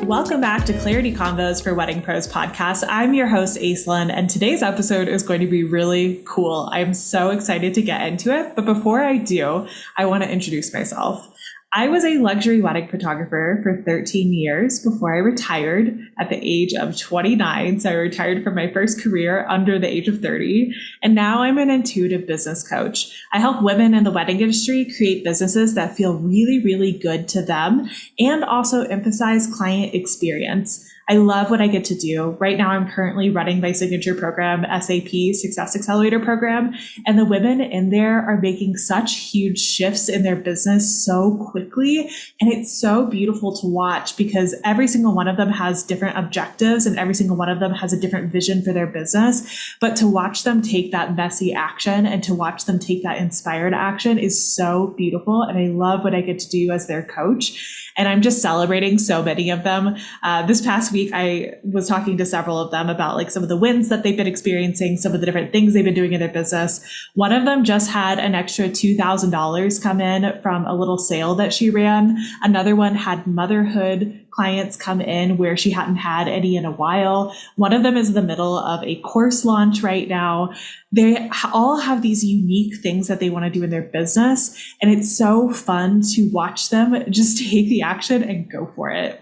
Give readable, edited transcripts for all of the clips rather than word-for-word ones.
Welcome back to Clarity Convos for Wedding Pros podcast. I'm your host, Aislinn, and today's episode is going to be really cool. I'm so excited to get into it. But before I do, I want to introduce myself. I was a luxury wedding photographer for 13 years before I retired at the age of 29. So I retired from my first career under the age of 30. And now I'm an intuitive business coach. I help women in the wedding industry create businesses that feel really, really good to them and also emphasize client experience. I love what I get to do. Right now, I'm currently running my signature program, SAP Success Accelerator program, and the women in there are making such huge shifts in their business so quickly. And it's so beautiful to watch because every single one of them has different objectives and every single one of them has a different vision for their business. But to watch them take that messy action and to watch them take that inspired action is so beautiful. And I love what I get to do as their coach. And I'm just celebrating so many of them. This past week, I was talking to several of them about like some of the wins that they've been experiencing, some of the different things they've been doing in their business. One of them just had an extra $2,000 come in from a little sale that she ran. Another one had motherhood clients come in where she hadn't had any in a while. One of them is in the middle of a course launch right now. They all have these unique things that they want to do in their business. And it's so fun to watch them just take the action and go for it.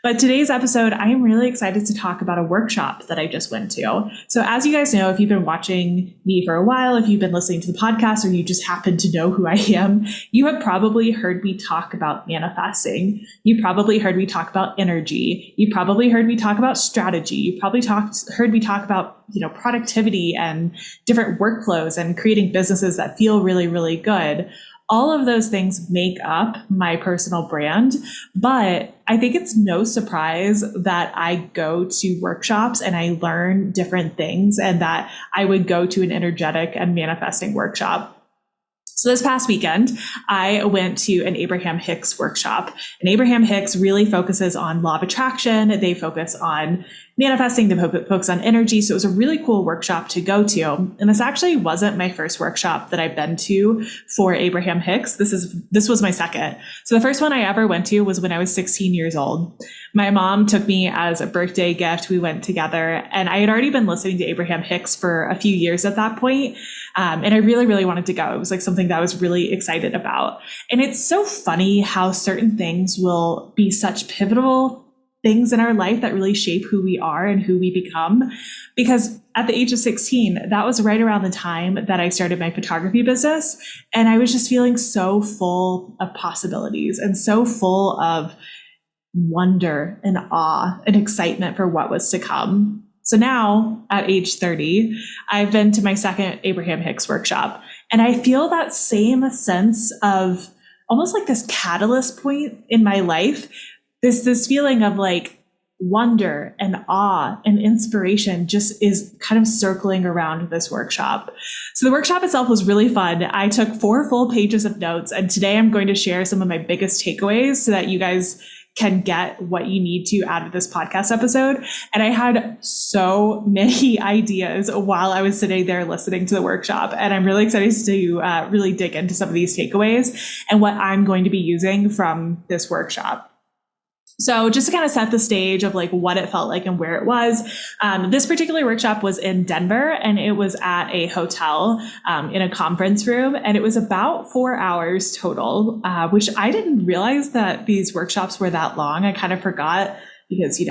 But today's episode, I am really excited to talk about a workshop that I just went to. So as you guys know, if you've been watching me for a while, if you've been listening to the podcast, or you just happen to know who I am, you have probably heard me talk about manifesting. You probably heard me talk about energy. You probably heard me talk about strategy. You probably heard me talk about, productivity and different workflows and creating businesses that feel really, really good. All of those things make up my personal brand, but I think it's no surprise that I go to workshops and I learn different things and that I would go to an energetic and manifesting workshop. So this past weekend, I went to an Abraham Hicks workshop. And Abraham Hicks really focuses on law of attraction. They focus on manifesting, they focus on energy. So it was a really cool workshop to go to. And this actually wasn't my first workshop that I've been to for Abraham Hicks. This was my second. So the first one I ever went to was when I was 16 years old. My mom took me as a birthday gift. We went together and I had already been listening to Abraham Hicks for a few years at that point. And I really, really wanted to go. It was like something that I was really excited about. And it's so funny how certain things will be such pivotal things in our life that really shape who we are and who we become. Because at the age of 16, that was right around the time that I started my photography business. And I was just feeling so full of possibilities and so full of wonder and awe and excitement for what was to come. So now at age 30, I've been to my second Abraham Hicks workshop. And I feel that same sense of almost like this catalyst point in my life. This feeling of like wonder and awe and inspiration just is kind of circling around this workshop. So the workshop itself was really fun. I took 4 full pages of notes, and today I'm going to share some of my biggest takeaways so that you guys can get what you need to out of this podcast episode. And I had so many ideas while I was sitting there listening to the workshop. And I'm really excited to really dig into some of these takeaways and what I'm going to be using from this workshop. So just to kind of set the stage of like what it felt like and where it was, this particular workshop was in Denver and it was at a hotel in a conference room, and it was about 4 hours total, which I didn't realize that these workshops were that long. I kind of forgot because,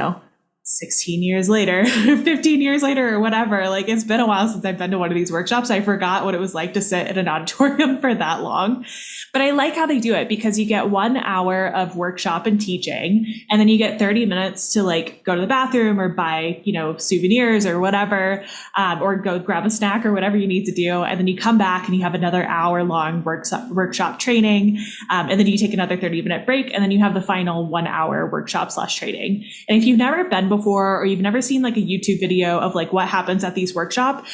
16 years later, 15 years later or whatever, like it's been a while since I've been to one of these workshops. I forgot what it was like to sit in an auditorium for that long. But I like how they do it because you get 1 hour of workshop and teaching, and then you get 30 minutes to like go to the bathroom or buy, souvenirs or whatever, or go grab a snack or whatever you need to do. And then you come back and you have another hour long workshop training. And then you take another 30-minute break, and then you have the final 1 hour workshop / training. And if you've never been before, or you've never seen like a YouTube video of like what happens at these workshops,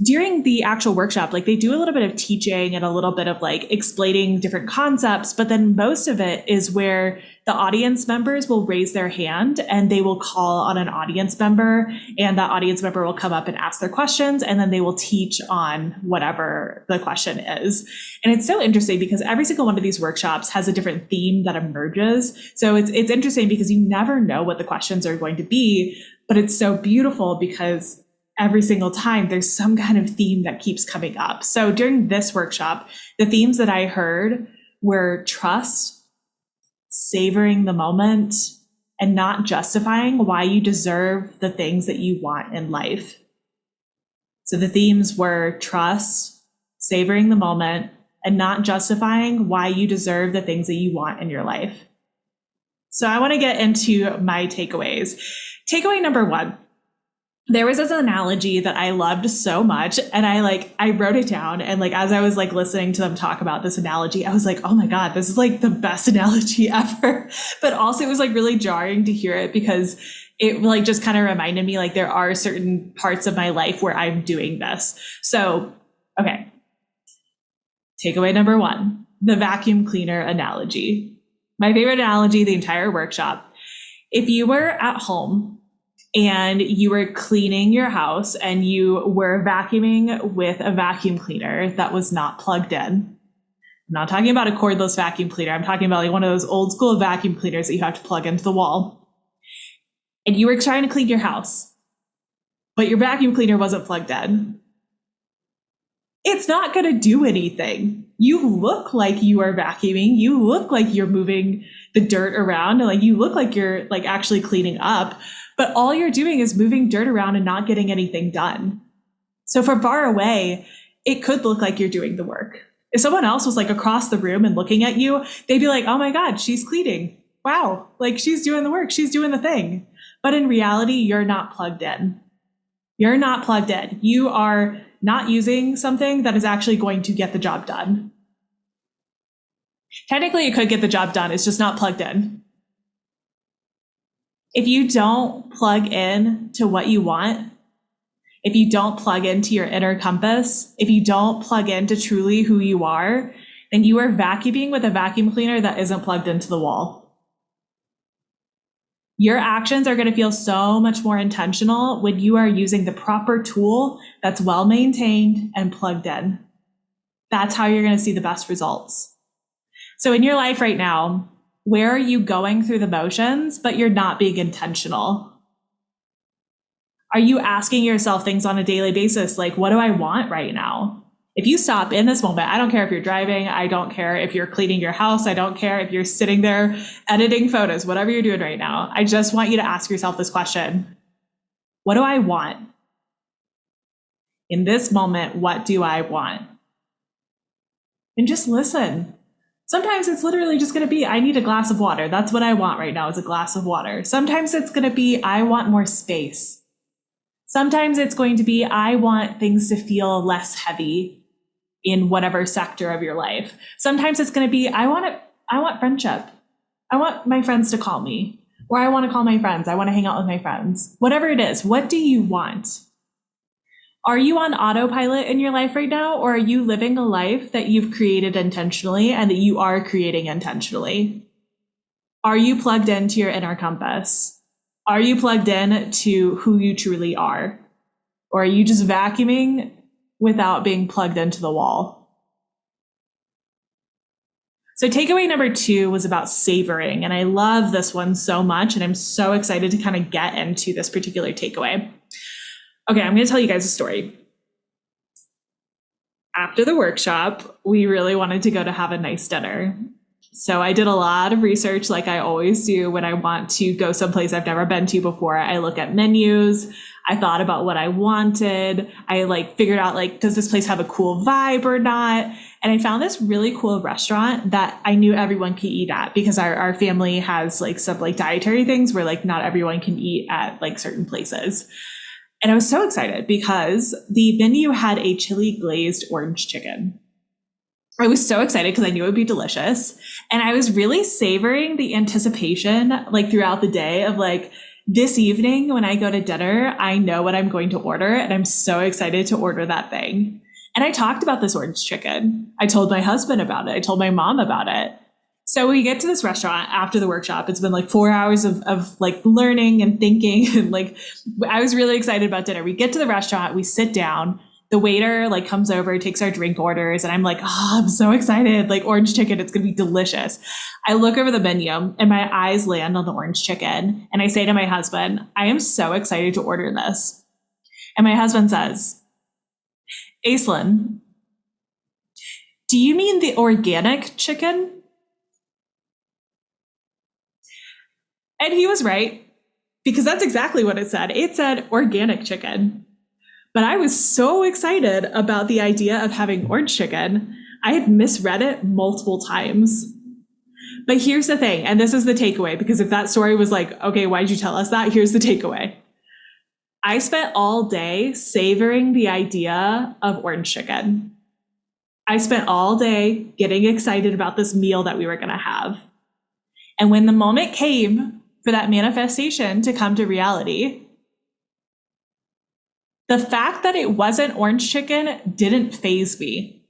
during the actual workshop, like they do a little bit of teaching and a little bit of like explaining different concepts, but then most of it is where the audience members will raise their hand and they will call on an audience member, and that audience member will come up and ask their questions, and then they will teach on whatever the question is. And it's so interesting because every single one of these workshops has a different theme that emerges. So it's interesting because you never know what the questions are going to be, but it's so beautiful because every single time there's some kind of theme that keeps coming up. So during this workshop, the themes that I heard were trust, savoring the moment, and not justifying why you deserve the things that you want in life. So the themes were trust, savoring the moment, and not justifying why you deserve the things that you want in your life. So I want to get into my takeaways. Takeaway number one. There was this analogy that I loved so much, and I wrote it down, and as I was listening to them talk about this analogy, I was like, oh my God, this is the best analogy ever. But also it was really jarring to hear it because it just kind of reminded me there are certain parts of my life where I'm doing this. So, okay. Takeaway number one, the vacuum cleaner analogy. My favorite analogy, the entire workshop. If you were at home and you were cleaning your house and you were vacuuming with a vacuum cleaner that was not plugged in. I'm not talking about a cordless vacuum cleaner. I'm talking about one of those old school vacuum cleaners that you have to plug into the wall. And you were trying to clean your house, but your vacuum cleaner wasn't plugged in. It's not going to do anything. You look like you are vacuuming. You look like you're moving the dirt around. You look like you're actually cleaning up. But all you're doing is moving dirt around and not getting anything done. So from far away, it could look like you're doing the work. If someone else was across the room and looking at you, they'd be like, oh my God, she's cleaning. Wow, she's doing the work. She's doing the thing. But in reality, you're not plugged in. You're not plugged in. You are not using something that is actually going to get the job done. Technically, it could get the job done. It's just not plugged in. If you don't plug in to what you want, if you don't plug into your inner compass, if you don't plug into truly who you are, then you are vacuuming with a vacuum cleaner that isn't plugged into the wall. Your actions are going to feel so much more intentional when you are using the proper tool that's well maintained and plugged in. That's how you're going to see the best results. So in your life right now, where are you going through the motions, but you're not being intentional? Are you asking yourself things on a daily basis like, what do I want right now? If you stop in this moment, I don't care if you're driving, I don't care if you're cleaning your house, I don't care if you're sitting there editing photos, whatever you're doing right now, I just want you to ask yourself this question. What do I want? In this moment, what do I want? And just listen. Sometimes it's literally just going to be, I need a glass of water. That's what I want right now is a glass of water. Sometimes it's going to be, I want more space. Sometimes it's going to be, I want things to feel less heavy in whatever sector of your life. Sometimes it's going to be, I want friendship. I want my friends to call me, or I want to call my friends. I want to hang out with my friends. Whatever it is, what do you want? Are you on autopilot in your life right now, or are you living a life that you've created intentionally and that you are creating intentionally? Are you plugged into your inner compass? Are you plugged in to who you truly are? Or are you just vacuuming without being plugged into the wall? So takeaway number 2 was about savoring. And I love this one so much. And I'm so excited to kind of get into this particular takeaway. Okay, I'm going to tell you guys a story. After the workshop, we really wanted to go to have a nice dinner. So I did a lot of research like I always do when I want to go someplace I've never been to before. I look at menus. I thought about what I wanted. I figured out does this place have a cool vibe or not? And I found this really cool restaurant that I knew everyone could eat at because our family has some dietary things where not everyone can eat at certain places. And I was so excited because the menu had a chili glazed orange chicken. I was so excited because I knew it would be delicious. And I was really savoring the anticipation throughout the day of this evening when I go to dinner, I know what I'm going to order. And I'm so excited to order that thing. And I talked about this orange chicken. I told my husband about it. I told my mom about it. So we get to this restaurant after the workshop. It's been like 4 hours of like learning and thinking. And like, I was really excited about dinner. We get to the restaurant, we sit down, the waiter like comes over, takes our drink orders. And I'm like, oh, I'm so excited. Like orange chicken, it's going to be delicious. I look over the menu and my eyes land on the orange chicken. And I say to my husband, I am so excited to order this. And my husband says, Aislinn, do you mean the organic chicken? And he was right, because that's exactly what it said. It said organic chicken. But I was so excited about the idea of having orange chicken. I had misread it multiple times. But here's the thing, and this is the takeaway, because if that story was like, okay, why'd you tell us that? Here's the takeaway. I spent all day savoring the idea of orange chicken. I spent all day getting excited about this meal that we were going to have. And when the moment came for that manifestation to come to reality, the fact that it wasn't orange chicken didn't faze me.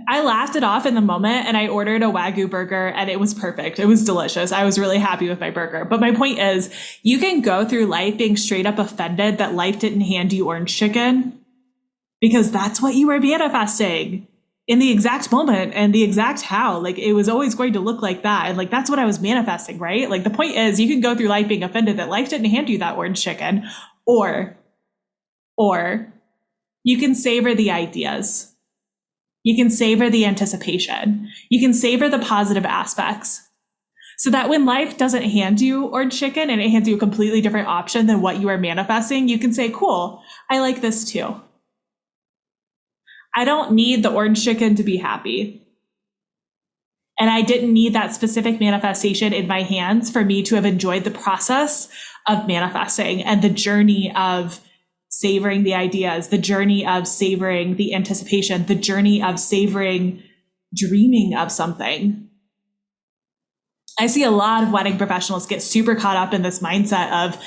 I laughed it off in the moment and I ordered a Wagyu burger and it was perfect. It was delicious. I was really happy with my burger. But my point is, you can go through life being straight up offended that life didn't hand you orange chicken because that's what you were manifesting in the exact moment and the exact how. Like it was always going to look like that. And like, that's what I was manifesting, right? Like the point is, you can go through life being offended that life didn't hand you that orange chicken, or you can savor the ideas. You can savor the anticipation. You can savor the positive aspects so that when life doesn't hand you orange chicken and it hands you a completely different option than what you are manifesting, you can say, cool, I like this too. I don't need the orange chicken to be happy. And I didn't need that specific manifestation in my hands for me to have enjoyed the process of manifesting and the journey of savoring the ideas, the journey of savoring the anticipation, the journey of savoring dreaming of something. I see a lot of wedding professionals get super caught up in this mindset of,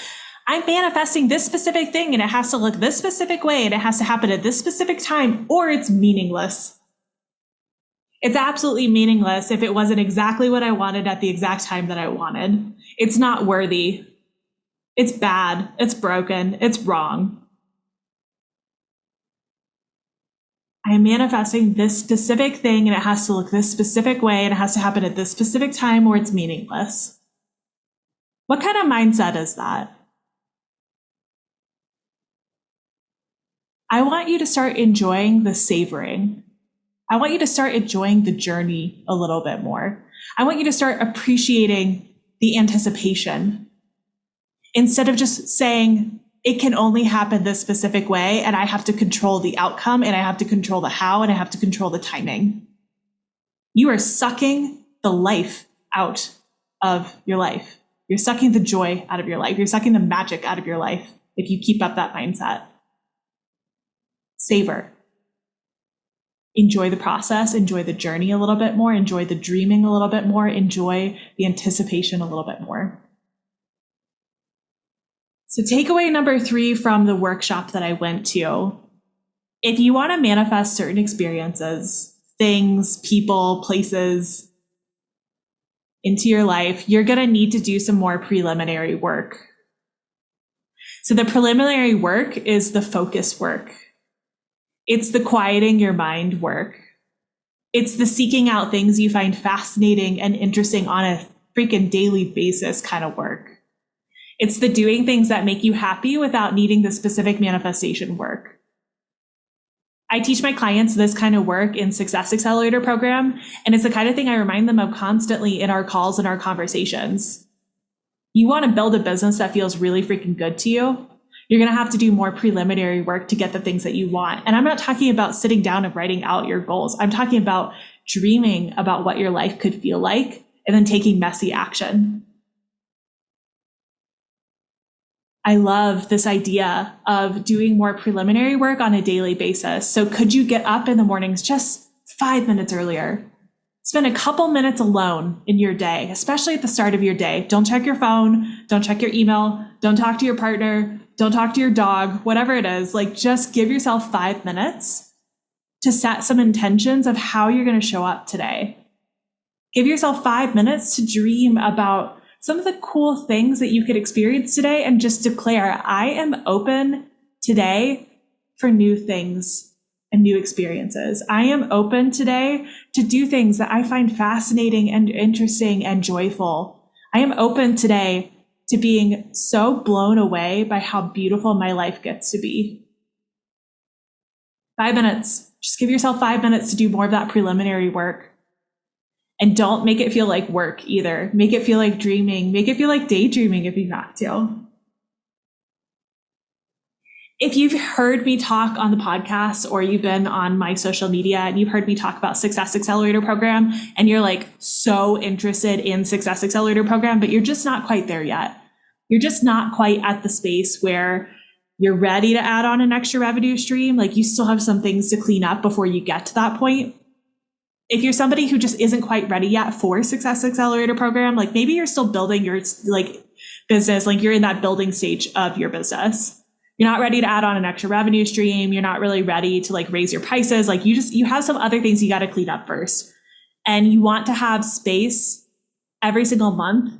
I'm manifesting this specific thing and it has to look this specific way and it has to happen at this specific time, or it's meaningless. It's absolutely meaningless if it wasn't exactly what I wanted at the exact time that I wanted. It's not worthy. It's bad. It's broken. It's wrong. I am manifesting this specific thing and it has to look this specific way and it has to happen at this specific time or it's meaningless. What kind of mindset is that? I want you to start enjoying the savoring. I want you to start enjoying the journey a little bit more. I want you to start appreciating the anticipation instead of just saying it can only happen this specific way and I have to control the outcome and I have to control the how and I have to control the timing. You are sucking the life out of your life. You're sucking the joy out of your life. You're sucking the magic out of your life if you keep up that mindset. Savor. Enjoy the process, enjoy the journey a little bit more, enjoy the dreaming a little bit more, enjoy the anticipation a little bit more. So takeaway number 3 from the workshop that I went to, if you want to manifest certain experiences, things, people, places into your life, you're going to need to do some more preliminary work. So the preliminary work is the focus work. It's the quieting your mind work. It's the seeking out things you find fascinating and interesting on a freaking daily basis kind of work. It's the doing things that make you happy without needing the specific manifestation work. I teach my clients this kind of work in Success Accelerator program, and it's the kind of thing I remind them of constantly in our calls and our conversations. You want to build a business that feels really freaking good to you? You're going to have to do more preliminary work to get the things that you want. And I'm not talking about sitting down and writing out your goals. I'm talking about dreaming about what your life could feel like and then taking messy action. I love this idea of doing more preliminary work on a daily basis. So could you get up in the mornings just 5 minutes earlier? Spend a couple minutes alone in your day, especially at the start of your day. Don't check your phone. Don't check your email. Don't talk to your partner. Don't talk to your dog, whatever it is. Like, just give yourself 5 minutes to set some intentions of how you're going to show up today. Give yourself 5 minutes to dream about some of the cool things that you could experience today and just declare, I am open today for new things and new experiences. I am open today to do things that I find fascinating and interesting and joyful. I am open today to being so blown away by how beautiful my life gets to be. 5 minutes. Just give yourself 5 minutes to do more of that preliminary work. And don't make it feel like work either. Make it feel like dreaming. Make it feel like daydreaming if you have to. If you've heard me talk on the podcast or you've been on my social media and you've heard me talk about Success Accelerator program and you're like so interested in Success Accelerator program, but you're just not quite there yet. You're just not quite at the space where you're ready to add on an extra revenue stream. Like you still have some things to clean up before you get to that point. If you're somebody who just isn't quite ready yet for Success Accelerator program, like maybe you're still building your like business, like you're in that building stage of your business. You're not ready to add on an extra revenue stream. You're not really ready to like raise your prices. Like you have some other things you got to clean up first. And you want to have space every single month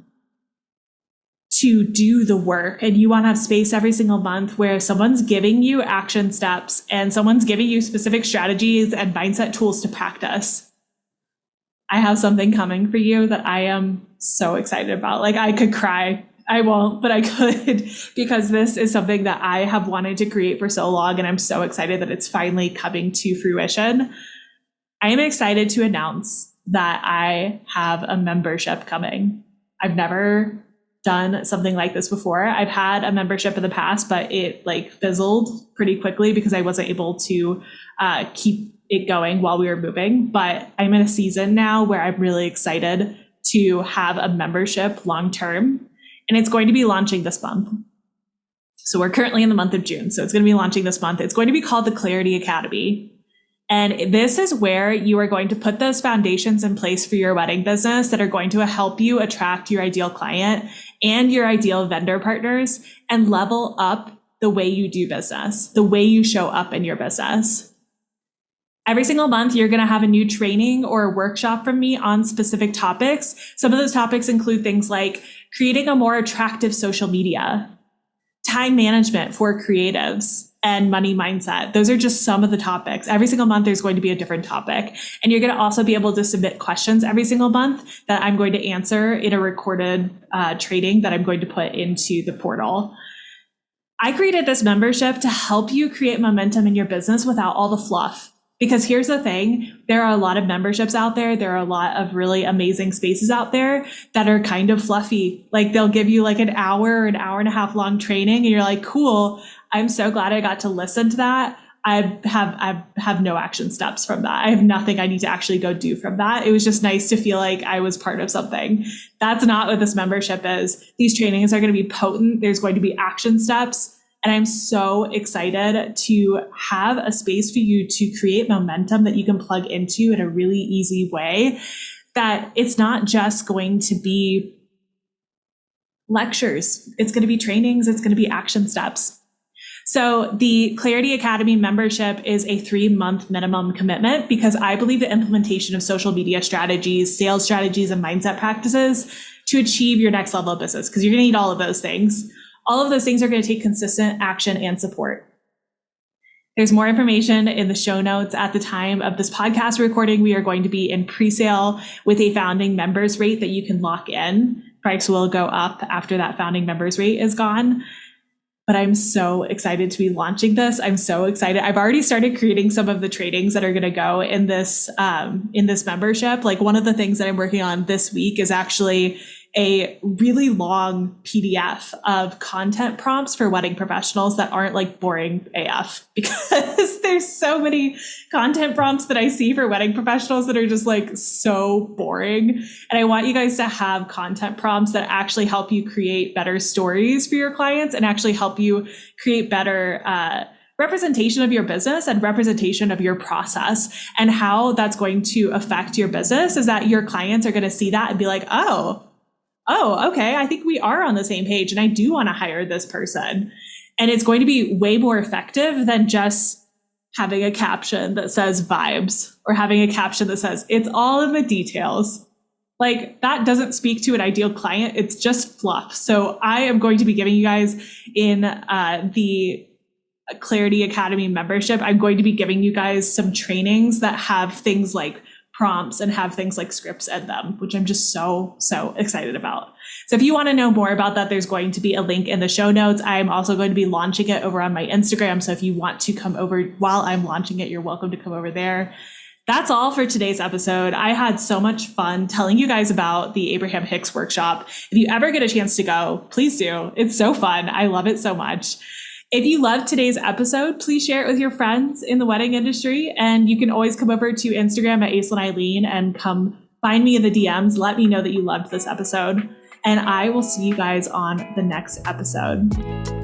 to do the work. And you want to have space every single month where someone's giving you action steps and someone's giving you specific strategies and mindset tools to practice. I have something coming for you that I am so excited about. Like I could cry. I won't, but I could, because this is something that I have wanted to create for so long. And I'm so excited that it's finally coming to fruition. I am excited to announce that I have a membership coming. I've never done something like this before. I've had a membership in the past, but it like fizzled pretty quickly because I wasn't able to keep it going while we were moving. But I'm in a season now where I'm really excited to have a membership long-term, and it's going to be launching this month. So we're currently in the month of June. So it's going to be launching this month. It's going to be called the Clarity Academy. And this is where you are going to put those foundations in place for your wedding business that are going to help you attract your ideal client and your ideal vendor partners and level up the way you do business, the way you show up in your business. Every single month, you're going to have a new training or a workshop from me on specific topics. Some of those topics include things like creating a more attractive social media, time management for creatives, and money mindset. Those are just some of the topics. Every single month, there's going to be a different topic. And you're going to also be able to submit questions every single month that I'm going to answer in a recorded training that I'm going to put into the portal. I created this membership to help you create momentum in your business without all the fluff. Because here's the thing, there are a lot of memberships out there. There are a lot of really amazing spaces out there that are kind of fluffy. Like they'll give you like an hour and a half long training and you're like, cool, I'm so glad I got to listen to that. I have no action steps from that. I have nothing I need to actually go do from that. It was just nice to feel like I was part of something. That's not what this membership is. These trainings are going to be potent. There's going to be action steps. And I'm so excited to have a space for you to create momentum that you can plug into in a really easy way, that it's not just going to be lectures. It's going to be trainings. It's going to be action steps. So the Clarity Academy membership is a 3-month minimum commitment because I believe the implementation of social media strategies, sales strategies, and mindset practices to achieve your next level of business, because you're going to need all of those things. All of those things are going to take consistent action and support. There's more information in the show notes. At the time of this podcast recording, we are going to be in pre-sale with a founding members rate that you can lock in. Price will go up after that founding members rate is gone. But I'm so excited to be launching this. I'm so excited. I've already started creating some of the trainings that are going to go in this membership. Like one of the things that I'm working on this week is actually a really long PDF of content prompts for wedding professionals that aren't like boring AF, because there's so many content prompts that I see for wedding professionals that are just like so boring. And I want you guys to have content prompts that actually help you create better stories for your clients and actually help you create better representation of your business and representation of your process. And how that's going to affect your business is that your clients are going to see that and be like, oh, okay, I think we are on the same page and I do want to hire this person. And it's going to be way more effective than just having a caption that says vibes or having a caption that says it's all in the details. Like, that doesn't speak to an ideal client. It's just fluff. So I am going to be giving you guys in the Clarity Academy membership, I'm going to be giving you guys some trainings that have things like prompts and have things like scripts in them, which I'm just so excited about. So if you want to know more about that, there's going to be a link in the show notes. I'm also going to be launching it over on my Instagram. So if you want to come over while I'm launching it, you're welcome to come over there. That's all for today's episode. I had so much fun telling you guys about the Abraham Hicks Workshop. If you ever get a chance to go, please do. It's so fun. I love it so much. If you loved today's episode, please share it with your friends in the wedding industry. And you can always come over to Instagram at Aislinn Eileen and come find me in the DMs. Let me know that you loved this episode. And I will see you guys on the next episode.